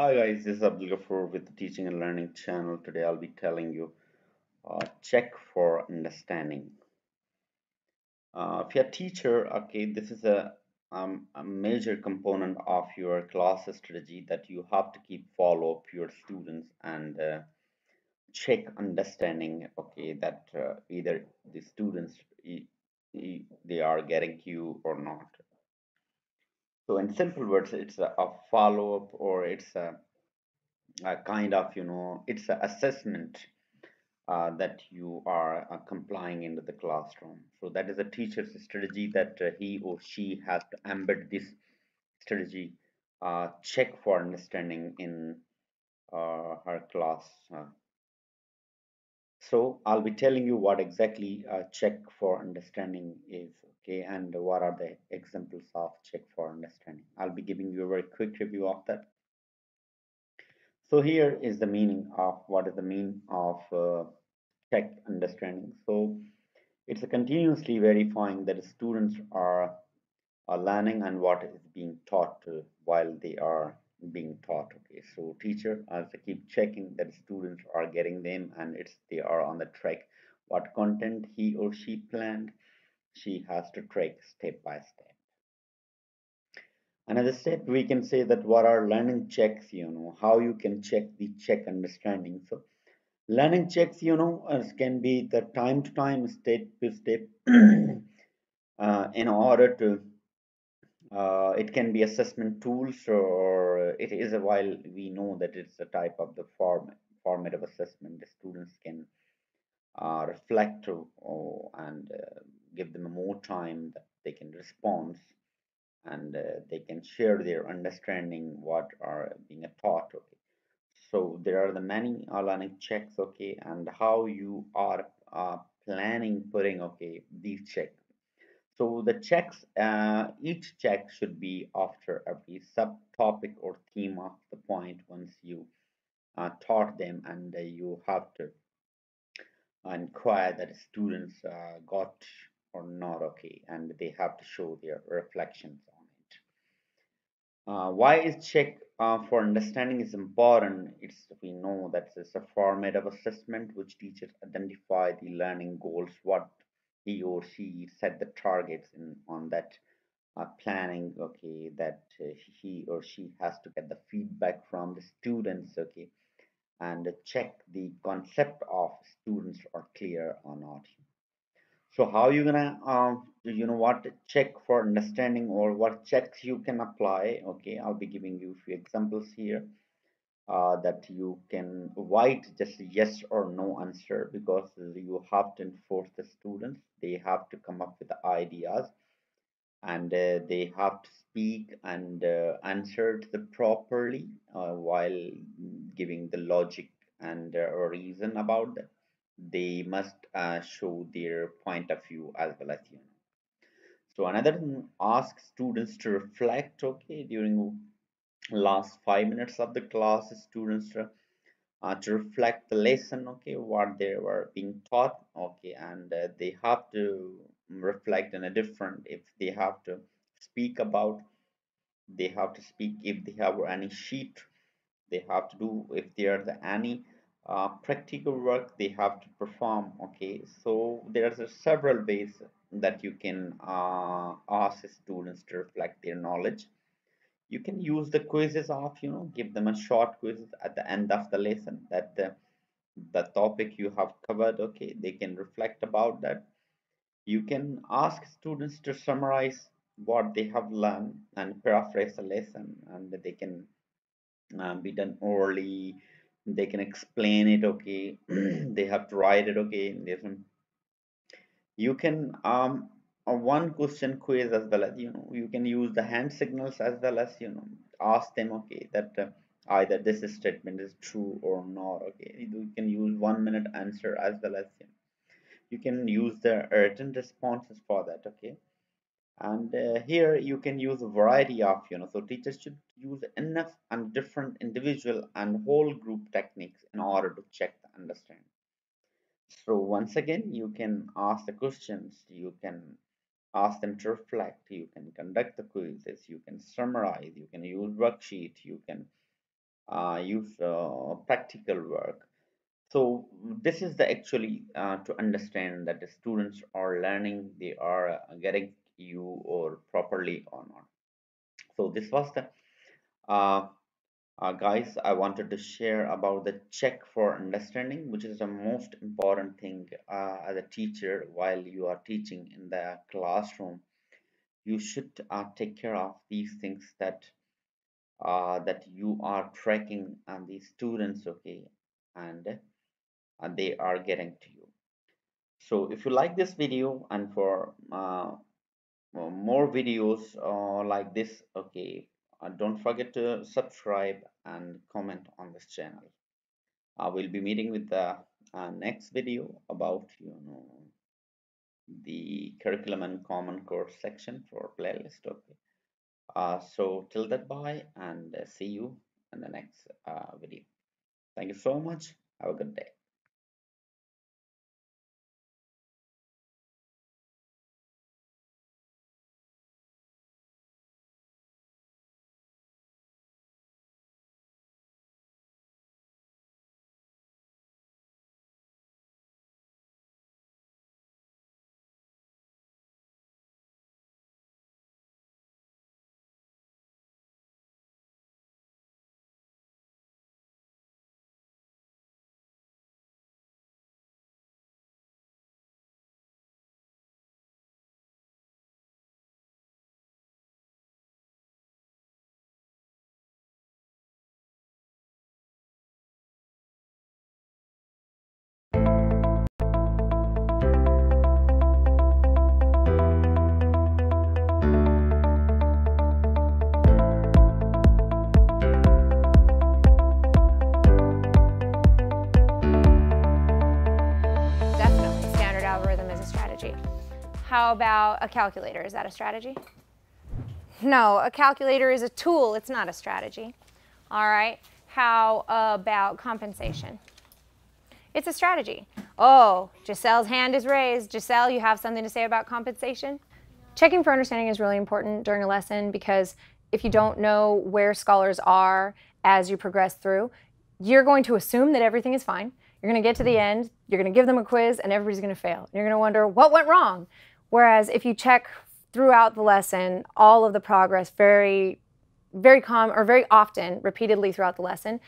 Hi guys, this is Abdul Ghafoor with the Teaching and Learning channel. Today I'll be telling you check for understanding. If you're a teacher, okay, this is a major component of your class strategy that you have to keep follow up your students and check understanding. Okay, that either the students they are getting you or not. So in simple words, it's a follow up or it's a kind of it's an assessment that you are complying into the classroom. So that is a teacher's strategy that he or she has to embed this strategy, check for understanding in her class. So I'll be telling you what exactly check for understanding is, okay, and what are the examples of check for understanding. I'll be giving you a very quick review of that. So here is the meaning of what is the meaning of check understanding. So it's a continuously verifying that students are learning and what is being taught while they are being taught. Okay, so teacher has to keep checking that students are getting them and it's they are on the track. What content he or she planned, she has to track step by step. Another step we can say that what are learning checks, how you can check the check understanding. So learning checks, can be the time to time, step to step, in order to, it can be assessment tools, or it is a while we know that it's a type of the formative assessment. The students can reflect and give them more time that they can respond and they can share their understanding what are being taught. Okay, so there are the many learning checks, okay, and how you are planning putting, okay, these checks. So the checks, each check should be after every subtopic or theme of the point once you taught them, and you have to inquire that students got or not, okay, and they have to show their reflections on it. Why is check for understanding is important? It's we know that it's a formative assessment which teachers identify the learning goals, what he or she set the targets in on that planning. Okay, that he or she has to get the feedback from the students. Okay, and check the concept of students are clear or not. So how you gonna what check for understanding or what checks you can apply? Okay, I'll be giving you a few examples here that you can write just yes or no answer, because you have to enforce the students. They have to come up with the ideas and they have to speak and answer to the properly while giving the logic and reason about that. They must show their point of view as well as so another thing, ask students to reflect, okay, during last 5 minutes of the class. Students to reflect the lesson, okay, what they were being taught, okay, and they have to reflect in a different, if they have to speak about, they have to speak if they have any sheet they have to do, if there are any practical work they have to perform. Okay, so there's several ways that you can ask students to reflect their knowledge. You can use the quizzes of, give them a short quiz at the end of the lesson that the topic you have covered, okay, they can reflect about that. You can ask students to summarize what they have learned and paraphrase the lesson, and they can be done orally. They can explain it, okay. They have to write it, okay. There's some, you can a one question quiz as well as, you can use the hand signals as well as, ask them, okay, that either this statement is true or not, okay. You can use 1 minute answer as well as, you can use the urgent responses for that, okay. And here you can use a variety of, so teachers should use enough and different individual and whole group techniques in order to check the understanding. So once again, you can ask the questions, you can ask them to reflect, you can conduct the quizzes, you can summarize, you can use worksheet, you can use practical work. So this is the actually to understand that the students are learning, they are getting you or properly or not. So this was the uh, guys, I wanted to share about the check for understanding, which is the most important thing as a teacher while you are teaching in the classroom. You should take care of these things that you are tracking the students, okay, and they are getting to you. So if you like this video and for more videos like this, okay, don't forget to subscribe and comment on this channel. I will be meeting with the next video about the curriculum and common course section for playlist. Okay. So till that, bye and see you in the next video. Thank you so much. Have a good day. Definitely, standard algorithm is a strategy. How about a calculator? Is that a strategy? No, a calculator is a tool. It's not a strategy. All right. How about compensation? It's a strategy. Oh, Giselle's hand is raised. Giselle, you have something to say about compensation? Checking for understanding is really important during a lesson because if you don't know where scholars are as you progress through, you're going to assume that everything is fine. You're going to get to the end, you're going to give them a quiz, and everybody's going to fail. You're going to wonder, what went wrong? Whereas if you check throughout the lesson, all of the progress very often, repeatedly throughout the lesson,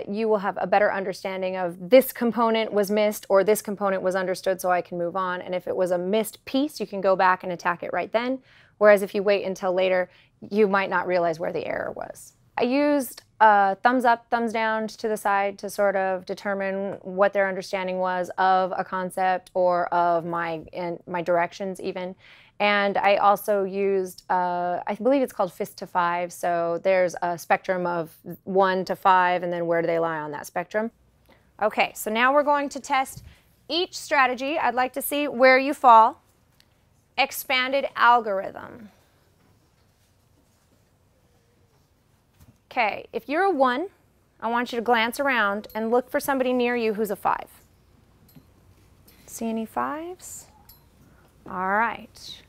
you will have a better understanding of this component was missed or this component was understood so I can move on. And if it was a missed piece, you can go back and attack it right then. Whereas if you wait until later, you might not realize where the error was. I used thumbs up, thumbs down to the side to sort of determine what their understanding was of a concept or of my directions even. And I also used, I believe it's called fist to 5. So there's a spectrum of 1 to 5, and then where do they lie on that spectrum? Okay, so now we're going to test each strategy. I'd like to see where you fall. Expanded algorithm. Okay, if you're a 1, I want you to glance around and look for somebody near you who's a 5. See any 5s? All right.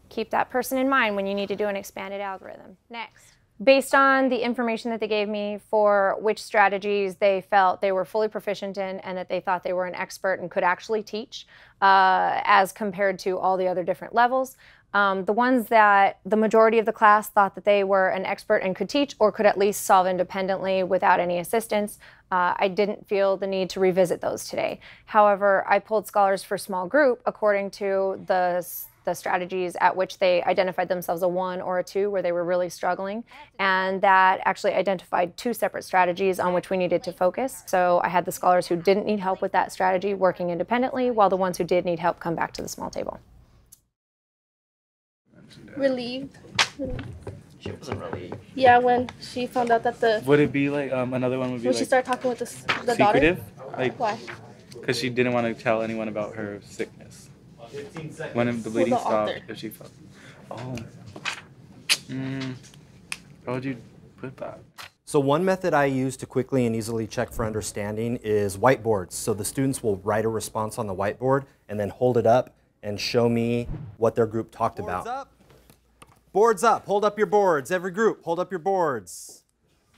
Keep that person in mind when you need to do an expanded algorithm. Next. Based on the information that they gave me for which strategies they felt they were fully proficient in and that they thought they were an expert and could actually teach as compared to all the other different levels, the ones that the majority of the class thought that they were an expert and could teach or could at least solve independently without any assistance, I didn't feel the need to revisit those today. However, I pulled scholars for small group according to the strategies at which they identified themselves a 1 or a 2 where they were really struggling, and that actually identified 2 separate strategies on which we needed to focus. So I had the scholars who didn't need help with that strategy working independently, while the ones who did need help come back to the small table. Relieved. She wasn't really. Yeah, when she found out that the Would it be like another one would be when like she started talking with the daughter. secretive? Like Why? because she didn't want to tell anyone about her sickness. When the bleeding the stopped, author. if she felt. Oh. How would you put that? So one method I use to quickly and easily check for understanding is whiteboards. So the students will write a response on the whiteboard and then hold it up and show me what their group talked about. Boards up. Hold up your boards. Every group, hold up your boards.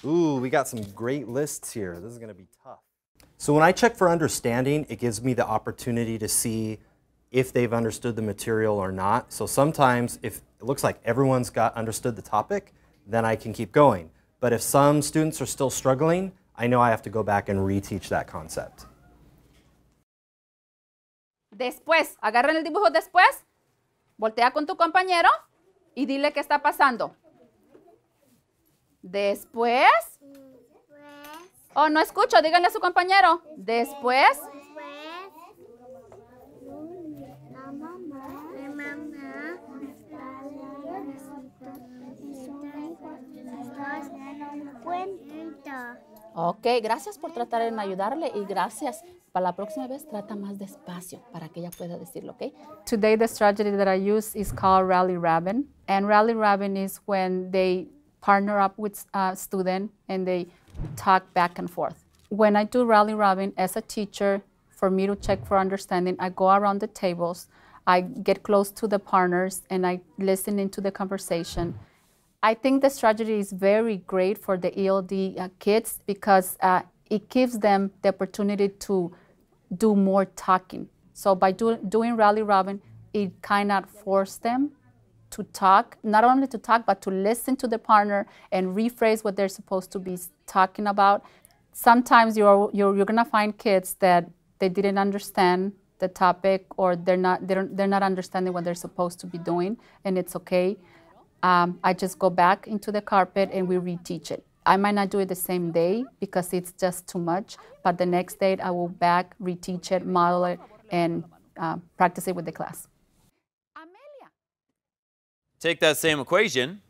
Ooh, we got some great lists here. This is going to be tough. So when I check for understanding, it gives me the opportunity to see if they've understood the material or not. So sometimes if it looks like everyone's understood the topic, then I can keep going. But if some students are still struggling, I know I have to go back and reteach that concept. Después, agarren el dibujo después, voltea con tu compañero y dile qué está pasando. Después. Oh, no escucho, díganle a su compañero. Después. Ok, gracias por tratar en ayudarle y gracias. Para la próxima vez trata más despacio para que ella pueda decirlo, ¿ok? Today the strategy that I use is called Rally Robin. And Rally Robin is when they partner up with a student and they talk back and forth. When I do Rally Robin as a teacher, for me to check for understanding, I go around the tables, I get close to the partners, and I listen into the conversation. I think the strategy is very great for the ELD kids because it gives them the opportunity to do more talking. So by doing Rally Robin, it kind of forced them to talk, not only to talk, but to listen to the partner and rephrase what they're supposed to be talking about. Sometimes you're gonna find kids that they didn't understand the topic or they're not understanding what they're supposed to be doing, and it's okay. I just go back into the carpet and we reteach it. I might not do it the same day because it's just too much, but the next day I will back, reteach it, model it, and practice it with the class. Amelia. Take that same equation,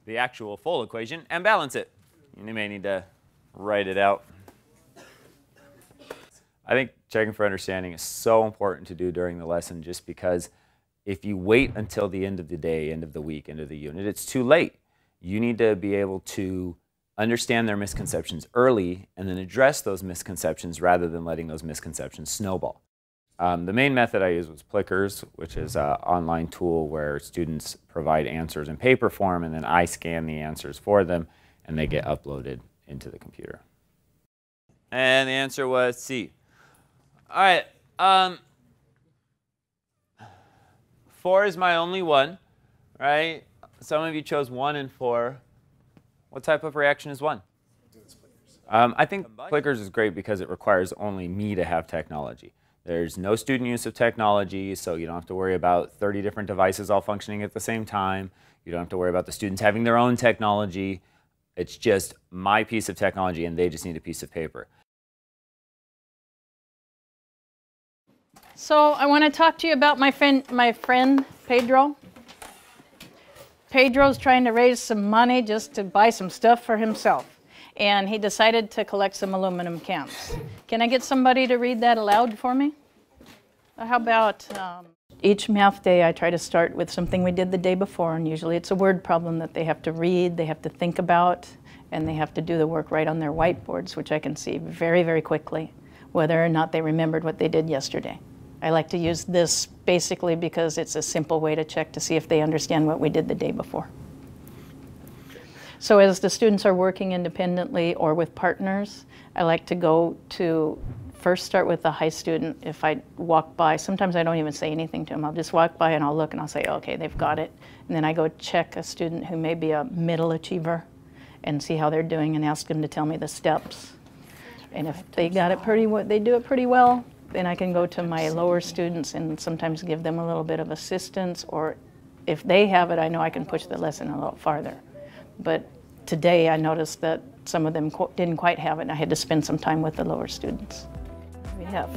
the actual full equation, and balance it. You may need to write it out. I think checking for understanding is so important to do during the lesson just because if you wait until the end of the day, end of the week, end of the unit, it's too late. You need to be able to understand their misconceptions early and then address those misconceptions rather than letting those misconceptions snowball. The main method I used was Plickers, which is an online tool where students provide answers in paper form and then I scan the answers for them and they get uploaded into the computer. And the answer was C. All right. 4 is my only one, right? Some of you chose 1 and 4. What type of reaction is 1? I think Plickers is great because it requires only me to have technology. There's no student use of technology, so you don't have to worry about 30 different devices all functioning at the same time. You don't have to worry about the students having their own technology. It's just my piece of technology, and they just need a piece of paper. So I want to talk to you about my friend Pedro. Pedro's trying to raise some money just to buy some stuff for himself. And he decided to collect some aluminum cans. Can I get somebody to read that aloud for me? How about each math day I try to start with something we did the day before, and usually it's a word problem that they have to read, they have to think about, and they have to do the work right on their whiteboards, which I can see very, very quickly, whether or not they remembered what they did yesterday. I like to use this basically because it's a simple way to check to see if they understand what we did the day before. So as the students are working independently or with partners, I like to go to first start with the high student. If I walk by, sometimes I don't even say anything to them. I'll just walk by and I'll look and I'll say, okay, they've got it. And then I go check a student who may be a middle achiever and see how they're doing and ask them to tell me the steps. And if they got it they do it pretty well, then I can go to my lower students and sometimes give them a little bit of assistance, or if they have it, I know I can push the lesson a little farther. But today I noticed that some of them didn't quite have it, and I had to spend some time with the lower students. We have